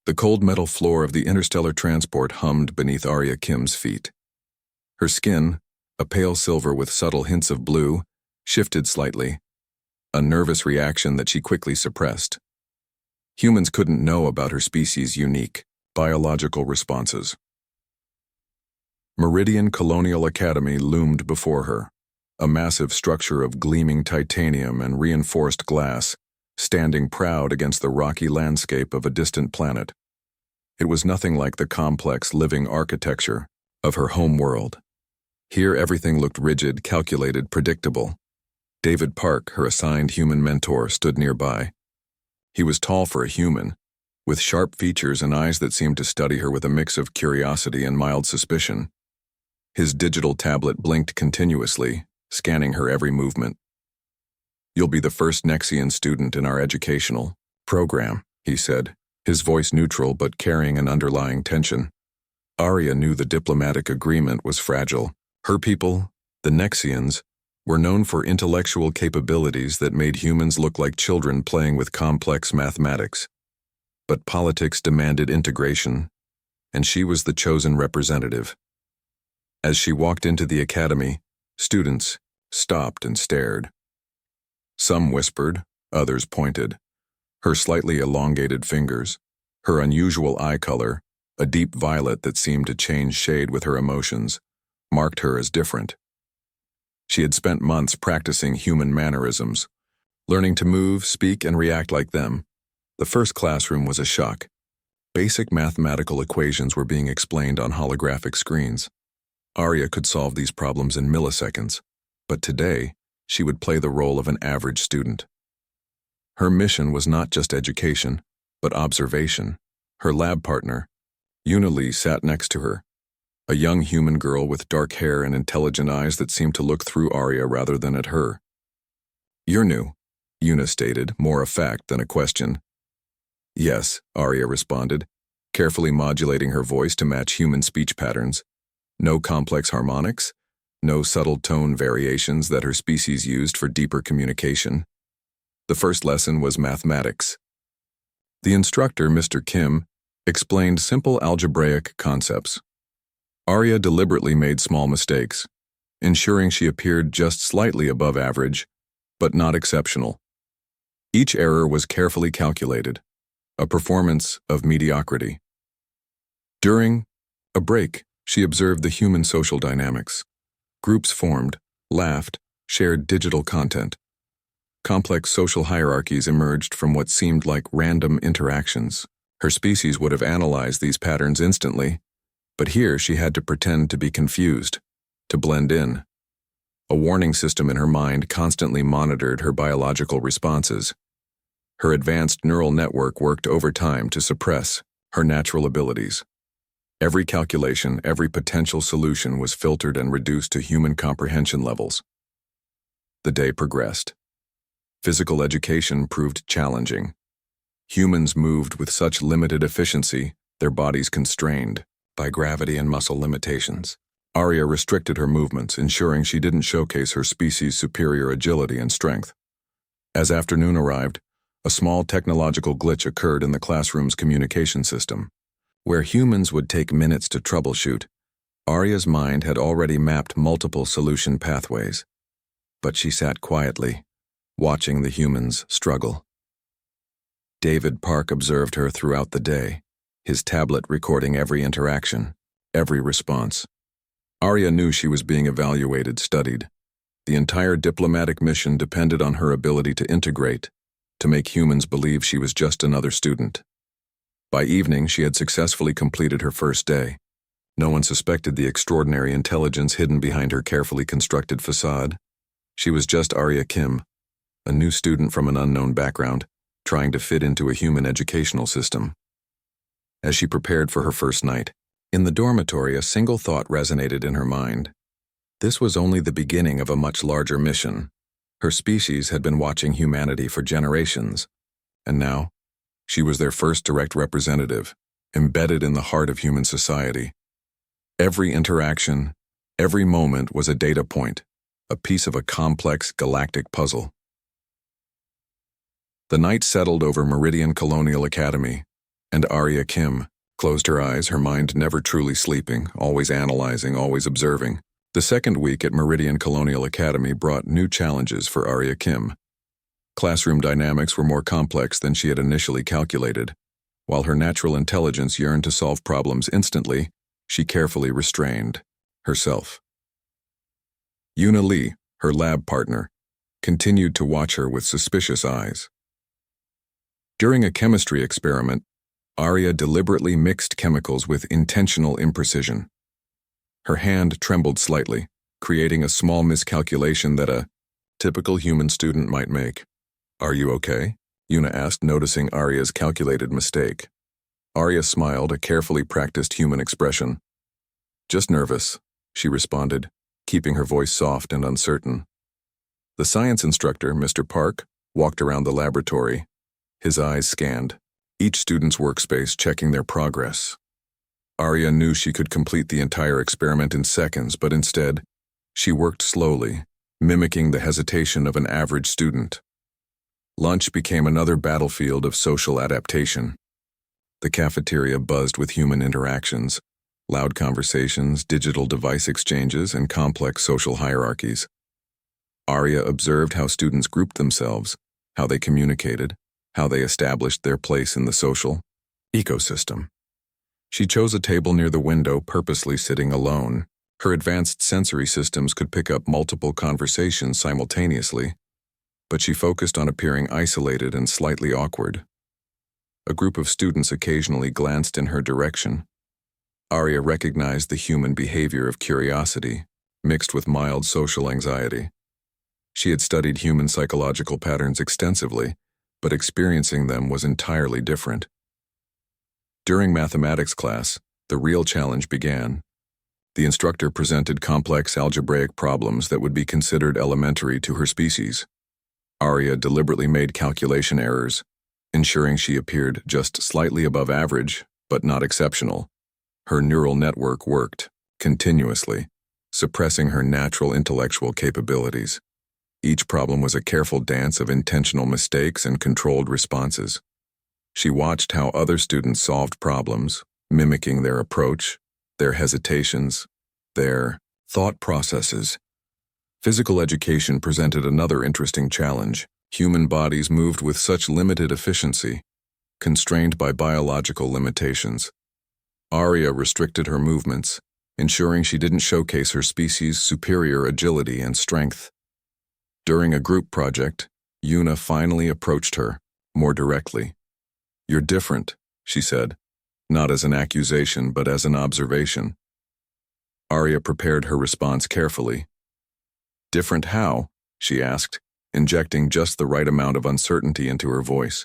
The cold metal floor of the interstellar transport hummed beneath Arya Kim's feet. Her skin, a pale silver with subtle hints of blue, shifted slightly, a nervous reaction that she quickly suppressed. Humans couldn't know about her species' unique, biological responses. Meridian Colonial Academy loomed before her, a massive structure of gleaming titanium and reinforced glass, standing proud against the rocky landscape of a distant planet. It was nothing like the complex living architecture of her home world. Here everything looked rigid, calculated, predictable. David Park, her assigned human mentor, stood nearby. He was tall for a human, with sharp features and eyes that seemed to study her with a mix of curiosity and mild suspicion. His digital tablet blinked continuously, scanning her every movement. "You'll be the first Nexian student in our educational program," he said, his voice neutral but carrying an underlying tension. Arya knew the diplomatic agreement was fragile. Her people, the Nexians, were known for intellectual capabilities that made humans look like children playing with complex mathematics. But politics demanded integration, and she was the chosen representative. As she walked into the academy, students stopped and stared. Some whispered, others pointed. Her slightly elongated fingers, her unusual eye color, a deep violet that seemed to change shade with her emotions, marked her as different. She had spent months practicing human mannerisms, learning to move, speak, and react like them. The first classroom was a shock. Basic mathematical equations were being explained on holographic screens. Arya could solve these problems in milliseconds, but today, she would play the role of an average student. Her mission was not just education, but observation. Her lab partner, Unilee, sat next to her, a young human girl with dark hair and intelligent eyes that seemed to look through Arya rather than at her. "You're new," Una stated, more a fact than a question. "Yes," Arya responded, carefully modulating her voice to match human speech patterns. No complex harmonics, no subtle tone variations that her species used for deeper communication. The first lesson was mathematics. The instructor, Mr. Kim, explained simple algebraic concepts. Arya deliberately made small mistakes, ensuring she appeared just slightly above average, but not exceptional. Each error was carefully calculated, a performance of mediocrity. During a break, she observed the human social dynamics. Groups formed, laughed, shared digital content. Complex social hierarchies emerged from what seemed like random interactions. Her species would have analyzed these patterns instantly, but here she had to pretend to be confused, to blend in. A warning system in her mind constantly monitored her biological responses. Her advanced neural network worked overtime to suppress her natural abilities. Every calculation, every potential solution was filtered and reduced to human comprehension levels. The day progressed. Physical education proved challenging. Humans moved with such limited efficiency, their bodies constrained by gravity and muscle limitations. Arya restricted her movements, ensuring she didn't showcase her species' superior agility and strength. As afternoon arrived, a small technological glitch occurred in the classroom's communication system. Where humans would take minutes to troubleshoot, Arya's mind had already mapped multiple solution pathways. But she sat quietly, watching the humans struggle. David Park observed her throughout the day, his tablet recording every interaction, every response. Arya knew she was being evaluated, studied. The entire diplomatic mission depended on her ability to integrate, to make humans believe she was just another student. By evening, she had successfully completed her first day. No one suspected the extraordinary intelligence hidden behind her carefully constructed facade. She was just Arya Kim, a new student from an unknown background, trying to fit into a human educational system. As she prepared for her first night, in the dormitory, a single thought resonated in her mind. This was only the beginning of a much larger mission. Her species had been watching humanity for generations, and now, she was their first direct representative, embedded in the heart of human society. Every interaction, every moment was a data point, a piece of a complex galactic puzzle. The night settled over Meridian Colonial Academy, And Arya Kim closed her eyes, her mind never truly sleeping, always analyzing, always observing. The second week at Meridian Colonial Academy brought new challenges for Arya Kim. Classroom dynamics were more complex than she had initially calculated. While her natural intelligence yearned to solve problems instantly, she carefully restrained herself. Yuna Lee, her lab partner, continued to watch her with suspicious eyes. During a chemistry experiment, Arya deliberately mixed chemicals with intentional imprecision. Her hand trembled slightly, creating a small miscalculation that a typical human student might make. "Are you okay?" Yuna asked, noticing Arya's calculated mistake. Arya smiled, a carefully practiced human expression. "Just nervous," she responded, keeping her voice soft and uncertain. The science instructor, Mr. Park, walked around the laboratory. His eyes scanned each student's workspace, checking their progress. Arya knew she could complete the entire experiment in seconds, but instead, she worked slowly, mimicking the hesitation of an average student. Lunch became another battlefield of social adaptation. The cafeteria buzzed with human interactions, loud conversations, digital device exchanges, and complex social hierarchies. Arya observed how students grouped themselves, how they communicated, how they established their place in the social ecosystem. She chose a table near the window, purposely sitting alone. Her advanced sensory systems could pick up multiple conversations simultaneously, but she focused on appearing isolated and slightly awkward. A group of students occasionally glanced in her direction. Arya recognized the human behavior of curiosity, mixed with mild social anxiety. She had studied human psychological patterns extensively, but experiencing them was entirely different. During mathematics class, the real challenge began. The instructor presented complex algebraic problems that would be considered elementary to her species. Arya deliberately made calculation errors, ensuring she appeared just slightly above average, but not exceptional. Her neural network worked continuously, suppressing her natural intellectual capabilities. Each problem was a careful dance of intentional mistakes and controlled responses. She watched how other students solved problems, mimicking their approach, their hesitations, their thought processes. Physical education presented another interesting challenge. Human bodies moved with such limited efficiency, constrained by biological limitations. Arya restricted her movements, ensuring she didn't showcase her species' superior agility and strength. During a group project, Yuna finally approached her, more directly. "You're different," she said, not as an accusation but as an observation. Arya prepared her response carefully. "Different how?" she asked, injecting just the right amount of uncertainty into her voice.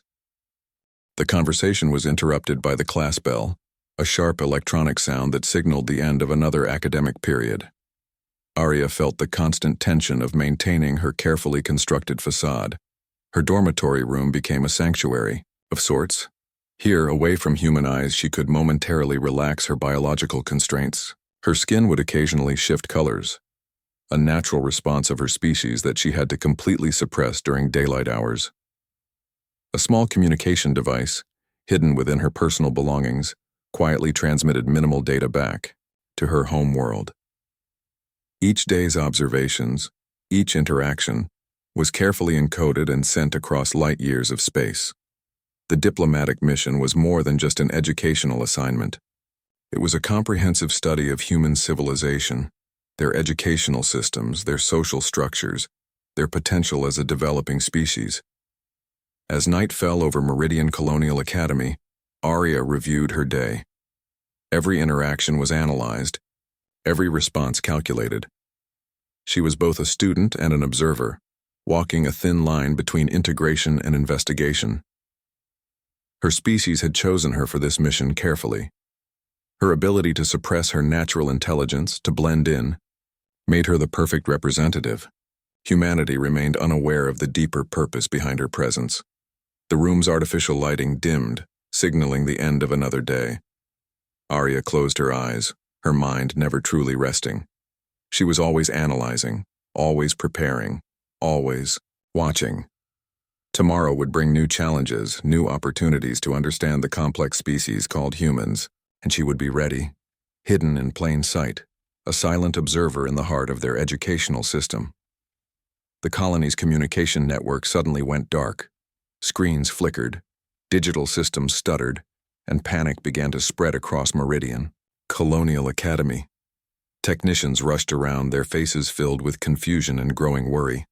The conversation was interrupted by the class bell, a sharp electronic sound that signaled the end of another academic period. Arya felt the constant tension of maintaining her carefully constructed facade. Her dormitory room became a sanctuary, of sorts. Here, away from human eyes, she could momentarily relax her biological constraints. Her skin would occasionally shift colors, a natural response of her species that she had to completely suppress during daylight hours. A small communication device, hidden within her personal belongings, quietly transmitted minimal data back to her home world. Each day's observations, each interaction, was carefully encoded and sent across light years of space. The diplomatic mission was more than just an educational assignment. It was a comprehensive study of human civilization, their educational systems, their social structures, their potential as a developing species. As night fell over Meridian Colonial Academy, Arya reviewed her day. Every interaction was analyzed, every response calculated. She was both a student and an observer, walking a thin line between integration and investigation. Her species had chosen her for this mission carefully. Her ability to suppress her natural intelligence, to blend in, made her the perfect representative. Humanity remained unaware of the deeper purpose behind her presence. The room's artificial lighting dimmed, signaling the end of another day. Arya closed her eyes, her mind never truly resting. She was always analyzing, always preparing, always watching. Tomorrow would bring new challenges, new opportunities to understand the complex species called humans, and she would be ready, hidden in plain sight, a silent observer in the heart of their educational system. The colony's communication network suddenly went dark. Screens flickered, digital systems stuttered, and panic began to spread across Meridian. Colonial Academy. Technicians rushed around, their faces filled with confusion and growing worry.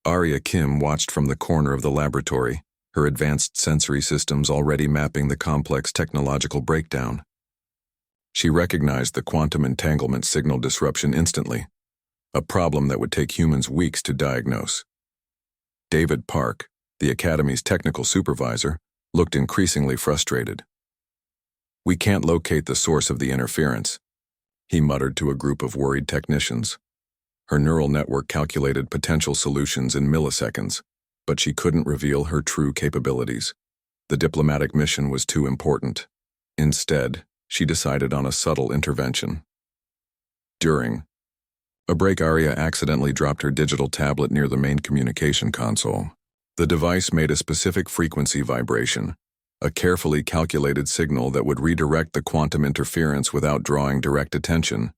Arya Kim watched from the corner of the laboratory, her advanced sensory systems already mapping the complex technological breakdown. She recognized the quantum entanglement signal disruption instantly, a problem that would take humans weeks to diagnose. David Park, the Academy's technical supervisor, looked increasingly frustrated. "We can't locate the source of the interference," he muttered to a group of worried technicians. Her neural network calculated potential solutions in milliseconds, but she couldn't reveal her true capabilities. The diplomatic mission was too important. Instead, she decided on a subtle intervention. During a break, Arya accidentally dropped her digital tablet near the main communication console. The device made a specific frequency vibration, a carefully calculated signal that would redirect the quantum interference without drawing direct attention.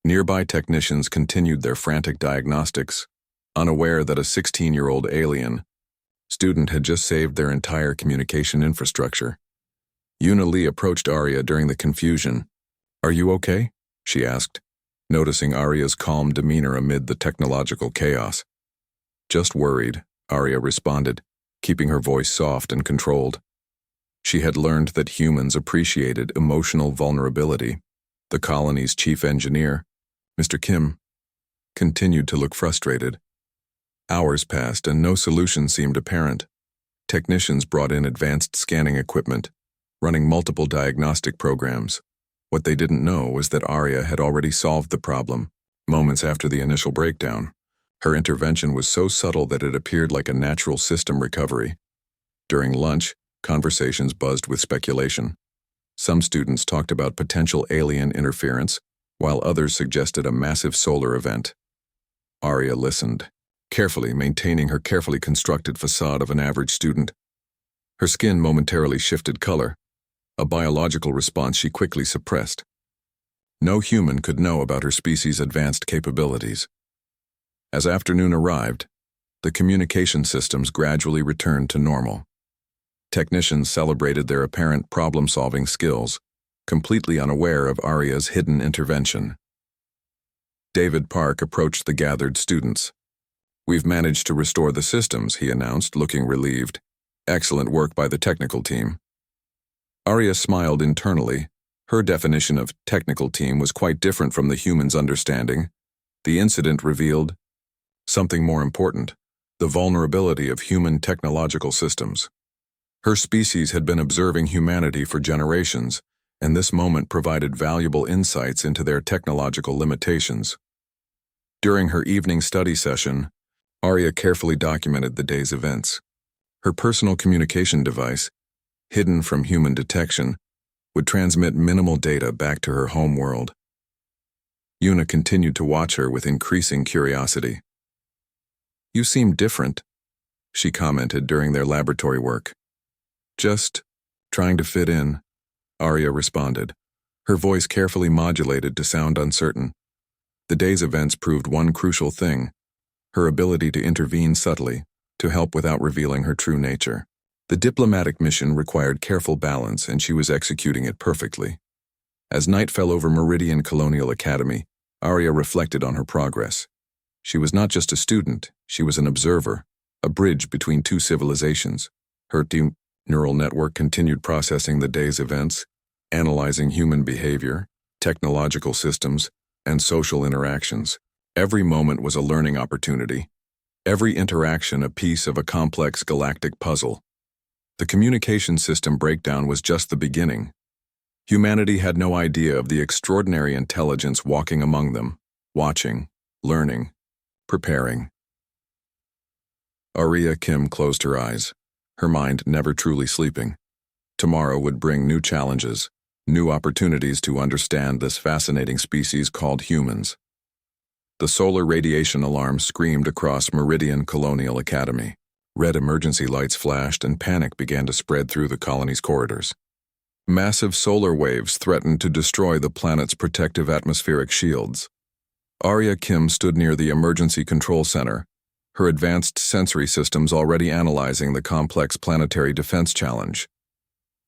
Nearby technicians continued their frantic diagnostics, unaware that a 16-year-old alien student had just saved their entire communication infrastructure. Yuna Lee approached Arya during the confusion. "Are you okay?" she asked, noticing Arya's calm demeanor amid the technological chaos. "Just worried," Arya responded, keeping her voice soft and controlled. She had learned that humans appreciated emotional vulnerability. The colony's chief engineer, Mr. Kim, continued to look frustrated. Hours passed and no solution seemed apparent. Technicians brought in advanced scanning equipment, running multiple diagnostic programs. What they didn't know was that Arya had already solved the problem, moments after the initial breakdown. Her intervention was so subtle that it appeared like a natural system recovery. During lunch, conversations buzzed with speculation. Some students talked about potential alien interference, while others suggested a massive solar event. Arya listened, carefully maintaining her carefully constructed facade of an average student. Her skin momentarily shifted color, a biological response she quickly suppressed. No human could know about her species' advanced capabilities. As afternoon arrived, the communication systems gradually returned to normal. Technicians celebrated their apparent problem-solving skills, completely unaware of Arya's hidden intervention. David Park approached the gathered students. "We've managed to restore the systems," he announced, looking relieved. "Excellent work by the technical team." Arya smiled internally. Her definition of technical team was quite different from the humans' understanding. The incident revealed something more important: the vulnerability of human technological systems. Her species had been observing humanity for generations, and this moment provided valuable insights into their technological limitations. During her evening study session, Arya carefully documented the day's events. Her personal communication device, hidden from human detection, would transmit minimal data back to her home world. Yuna continued to watch her with increasing curiosity. "You seem different," she commented during their laboratory work. "Just trying to fit in," Arya responded, her voice carefully modulated to sound uncertain. The day's events proved one crucial thing: her ability to intervene subtly, to help without revealing her true nature. The diplomatic mission required careful balance, and she was executing it perfectly. As night fell over Meridian Colonial Academy, Arya reflected on her progress. She was not just a student, she was an observer, a bridge between two civilizations. Her neural network continued processing the day's events, analyzing human behavior, technological systems, and social interactions. Every moment was a learning opportunity. Every interaction a piece of a complex galactic puzzle. The communication system breakdown was just the beginning. Humanity had no idea of the extraordinary intelligence walking among them, watching, learning, preparing. Arya Kim closed her eyes, her mind never truly sleeping. Tomorrow would bring new challenges, new opportunities to understand this fascinating species called humans. The solar radiation alarm screamed across Meridian Colonial Academy. Red emergency lights flashed and panic began to spread through the colony's corridors. Massive solar waves threatened to destroy the planet's protective atmospheric shields. Arya Kim stood near the emergency control center, her advanced sensory systems already analyzing the complex planetary defense challenge.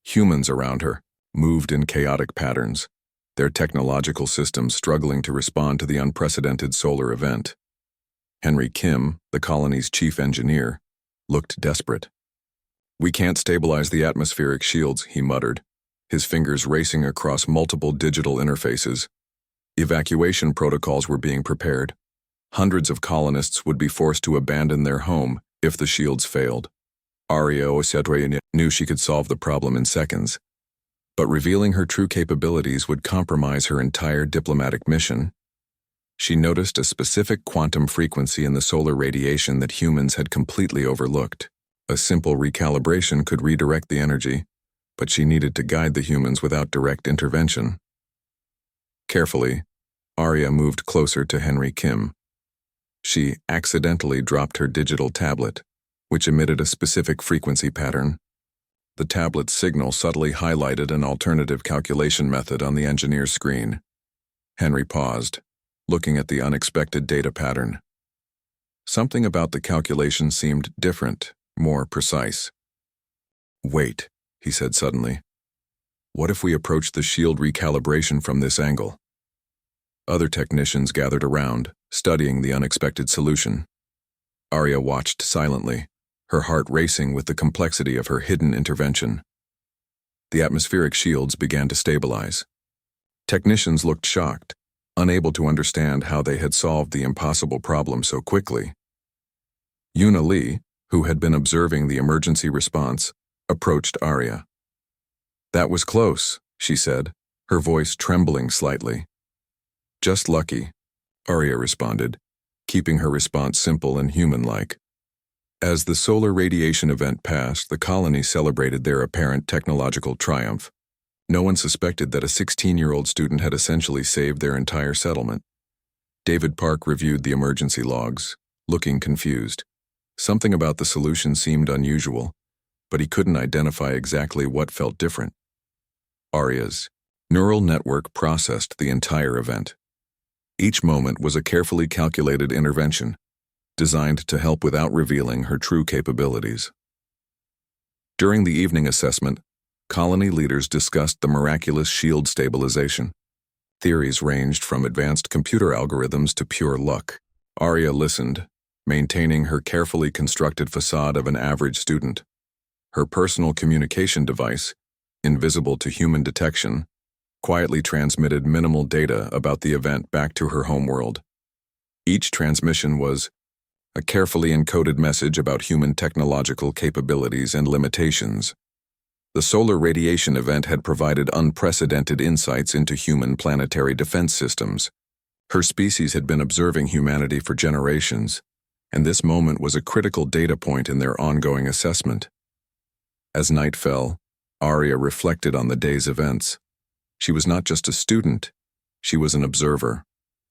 Humans around her moved in chaotic patterns, their technological systems struggling to respond to the unprecedented solar event. Henry Kim, the colony's chief engineer, looked desperate. "We can't stabilize the atmospheric shields," he muttered, his fingers racing across multiple digital interfaces. Evacuation protocols were being prepared. Hundreds of colonists would be forced to abandon their home if the shields failed. Arya knew she could solve the problem in seconds, but revealing her true capabilities would compromise her entire diplomatic mission. She noticed a specific quantum frequency in the solar radiation that humans had completely overlooked. A simple recalibration could redirect the energy, but she needed to guide the humans without direct intervention. Carefully, Arya moved closer to Henry Kim. She accidentally dropped her digital tablet, which emitted a specific frequency pattern. The tablet's signal subtly highlighted an alternative calculation method on the engineer's screen. Henry paused, looking at the unexpected data pattern. Something about the calculation seemed different, more precise. "Wait," he said suddenly. "What if we approach the shield recalibration from this angle?" Other technicians gathered around, studying the unexpected solution. Arya watched silently, her heart racing with the complexity of her hidden intervention. The atmospheric shields began to stabilize. Technicians looked shocked, unable to understand how they had solved the impossible problem so quickly. Yuna Lee, who had been observing the emergency response, approached Arya. "That was close," she said, her voice trembling slightly. "Just lucky," Arya responded, keeping her response simple and human-like. As the solar radiation event passed, the colony celebrated their apparent technological triumph. No one suspected that a 16-year-old student had essentially saved their entire settlement. David Park reviewed the emergency logs, looking confused. Something about the solution seemed unusual, but he couldn't identify exactly what felt different. Arya's neural network processed the entire event. Each moment was a carefully calculated intervention, designed to help without revealing her true capabilities. During the evening assessment, colony leaders discussed the miraculous shield stabilization. Theories ranged from advanced computer algorithms to pure luck. Arya listened, maintaining her carefully constructed facade of an average student. Her personal communication device, invisible to human detection, quietly transmitted minimal data about the event back to her homeworld. Each transmission was a carefully encoded message about human technological capabilities and limitations. The solar radiation event had provided unprecedented insights into human planetary defense systems. Her species had been observing humanity for generations, and this moment was a critical data point in their ongoing assessment. As night fell, Arya reflected on the day's events. She was not just a student, she was an observer,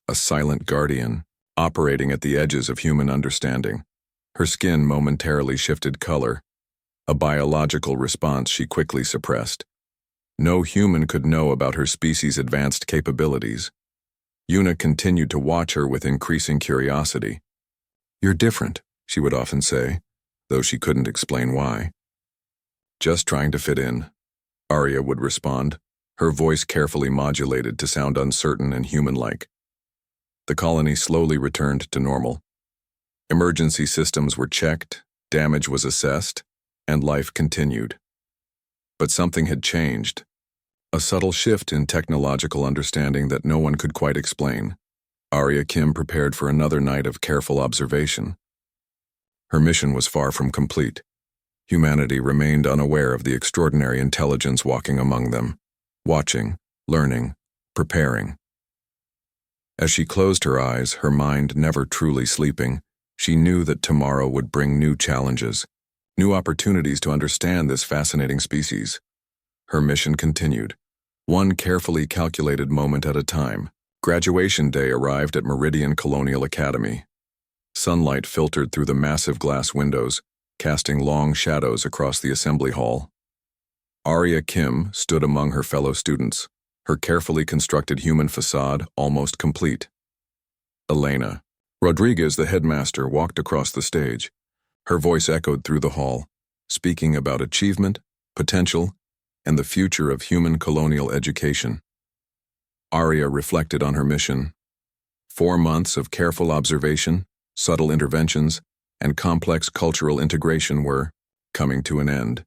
a silent guardian, operating at the edges of human understanding. Her skin momentarily shifted color, a biological response she quickly suppressed. No human could know about her species' advanced capabilities. Yuna continued to watch her with increasing curiosity. "You're different," she would often say, though she couldn't explain why. "Just trying to fit in," Arya would respond, her voice carefully modulated to sound uncertain and human-like. The colony slowly returned to normal. Emergency systems were checked, damage was assessed, and life continued. But something had changed. A subtle shift in technological understanding that no one could quite explain. Arya Kim prepared for another night of careful observation. Her mission was far from complete. Humanity remained unaware of the extraordinary intelligence walking among them, watching, learning, preparing. As she closed her eyes, her mind never truly sleeping, she knew that tomorrow would bring new challenges, new opportunities to understand this fascinating species. Her mission continued, one carefully calculated moment at a time. Graduation day arrived at Meridian Colonial Academy. Sunlight filtered through the massive glass windows, casting long shadows across the assembly hall. Arya Kim stood among her fellow students, her carefully constructed human facade almost complete. Elena Rodriguez, the headmaster, walked across the stage. Her voice echoed through the hall, speaking about achievement, potential, and the future of human colonial education. Arya reflected on her mission. 4 months of careful observation, subtle interventions, and complex cultural integration were coming to an end.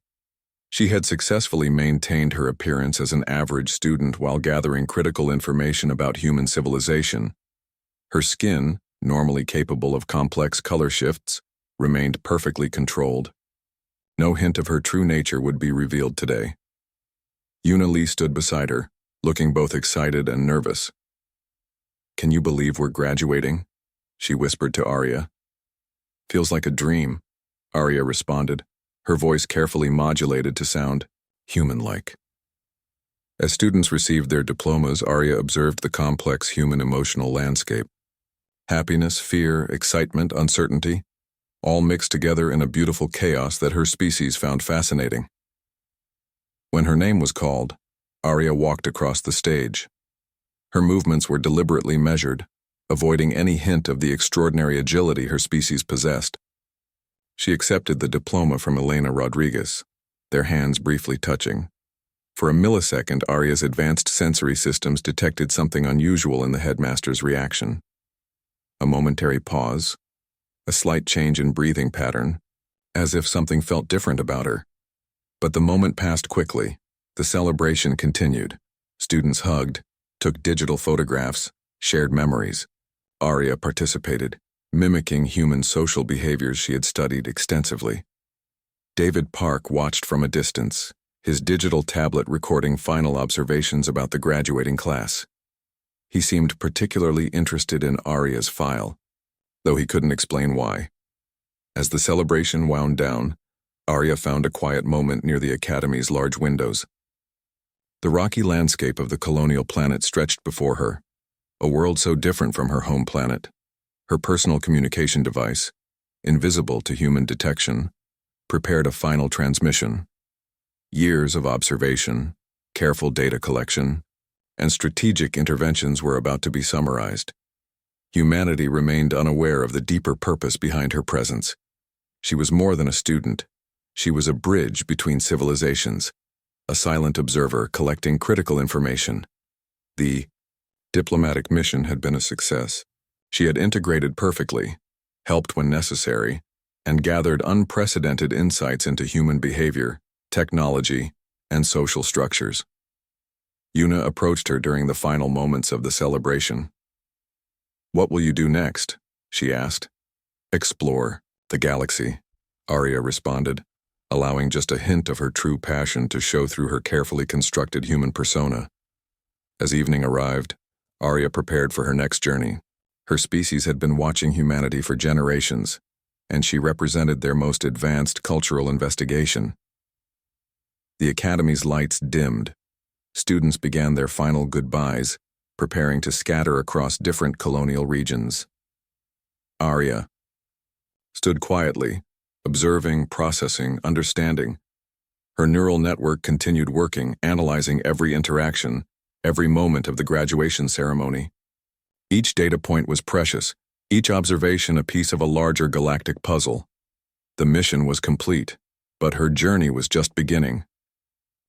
She had successfully maintained her appearance as an average student while gathering critical information about human civilization. Her skin, normally capable of complex color shifts, remained perfectly controlled. No hint of her true nature would be revealed today. Yuna Lee stood beside her, looking both excited and nervous. "Can you believe we're graduating?" she whispered to Arya. "Feels like a dream," Arya responded, her voice carefully modulated to sound human-like. As students received their diplomas, Arya observed the complex human emotional landscape. Happiness, fear, excitement, uncertainty, all mixed together in a beautiful chaos that her species found fascinating. When her name was called, Arya walked across the stage. Her movements were deliberately measured, avoiding any hint of the extraordinary agility her species possessed. She accepted the diploma from Elena Rodriguez, their hands briefly touching. For a millisecond, Arya's advanced sensory systems detected something unusual in the headmaster's reaction. A momentary pause, a slight change in breathing pattern, as if something felt different about her. But the moment passed quickly. The celebration continued. Students hugged, took digital photographs, shared memories. Arya participated, mimicking human social behaviors she had studied extensively. David Park watched from a distance, his digital tablet recording final observations about the graduating class. He seemed particularly interested in Arya's file, though he couldn't explain why. As the celebration wound down, Arya found a quiet moment near the Academy's large windows. The rocky landscape of the colonial planet stretched before her, a world so different from her home planet. Her personal communication device, invisible to human detection, prepared a final transmission. Years of observation, careful data collection, and strategic interventions were about to be summarized. Humanity remained unaware of the deeper purpose behind her presence. She was more than a student. She was a bridge between civilizations, a silent observer collecting critical information. The diplomatic mission had been a success. She had integrated perfectly, helped when necessary, and gathered unprecedented insights into human behavior, technology, and social structures. Yuna approached her during the final moments of the celebration. "What will you do next?" she asked. "Explore the galaxy," Arya responded, allowing just a hint of her true passion to show through her carefully constructed human persona. As evening arrived, Arya prepared for her next journey. Her species had been watching humanity for generations, and she represented their most advanced cultural investigation. The Academy's lights dimmed. Students began their final goodbyes, preparing to scatter across different colonial regions. Arya stood quietly, observing, processing, understanding. Her neural network continued working, analyzing every interaction, every moment of the graduation ceremony. Each data point was precious, each observation a piece of a larger galactic puzzle. The mission was complete, but her journey was just beginning.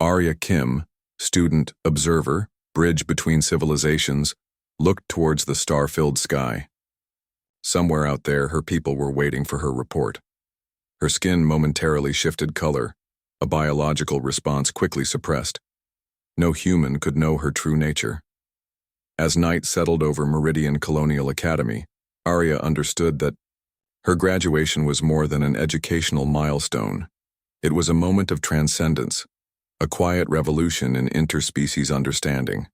Arya Kim, student, observer, bridge between civilizations, looked towards the star-filled sky. Somewhere out there, her people were waiting for her report. Her skin momentarily shifted color, a biological response quickly suppressed. No human could know her true nature. As night settled over Meridian Colonial Academy, Arya understood that her graduation was more than an educational milestone. It was a moment of transcendence, a quiet revolution in interspecies understanding.